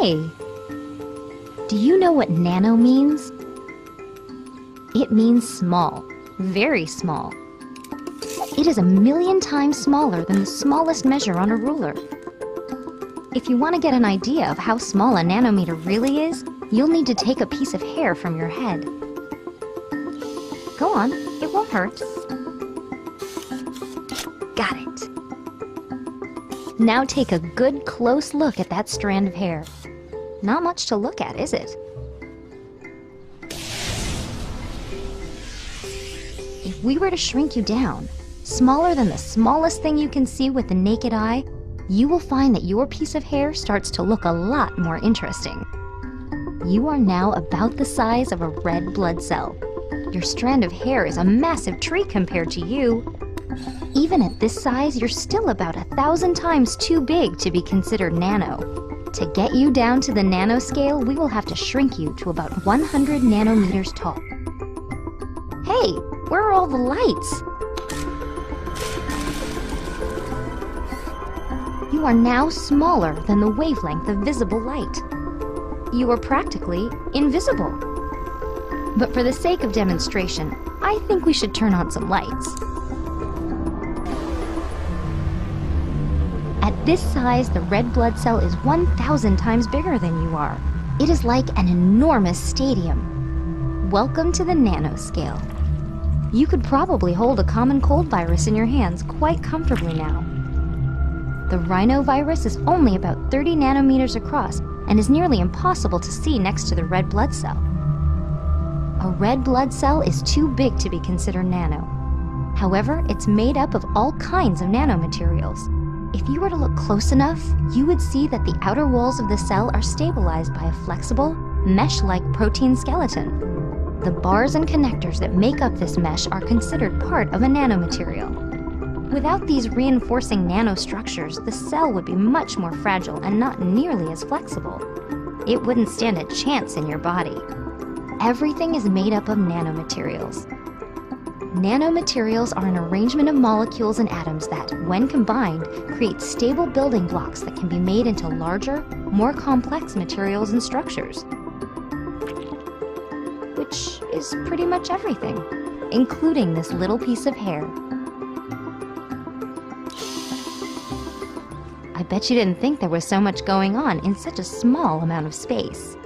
Hey! Do you know what nano means? It means small, very small. It is 1,000,000 times smaller than the smallest measure on a ruler. If you want to get an idea of how small a nanometer really is, you'll need to take a piece of hair from your head. Go on, it won't hurt. Got it. Now take a good close look at that strand of hair. Not much to look at, is it? If we were to shrink you down, smaller than the smallest thing you can see with the naked eye, you will find that your piece of hair starts to look a lot more interesting. You are now about the size of a red blood cell. Your strand of hair is a massive tree compared to you. Even at this size, you're still about 1,000 times too big to be considered nano. To get you down to the nanoscale, we will have to shrink you to about 100 nanometers tall. Hey, where are all the lights? You are now smaller than the wavelength of visible light. You are practically invisible. But for the sake of demonstration, I think we should turn on some lights. At this size, the red blood cell is 1,000 times bigger than you are. It is like an enormous stadium. Welcome to the nanoscale. You could probably hold a common cold virus in your hands quite comfortably now. The rhinovirus is only about 30 nanometers across and is nearly impossible to see next to the red blood cell. A red blood cell is too big to be considered nano. However, it's made up of all kinds of nanomaterials. If you were to look close enough, you would see that the outer walls of the cell are stabilized by a flexible, mesh-like protein skeleton. The bars and connectors that make up this mesh are considered part of a nanomaterial. Without these reinforcing nanostructures, the cell would be much more fragile and not nearly as flexible. It wouldn't stand a chance in your body. Everything is made up of nanomaterials. Nanomaterials are an arrangement of molecules and atoms that, when combined, create stable building blocks that can be made into larger, more complex materials and structures. Which is pretty much everything, including this little piece of hair. I bet you didn't think there was so much going on in such a small amount of space.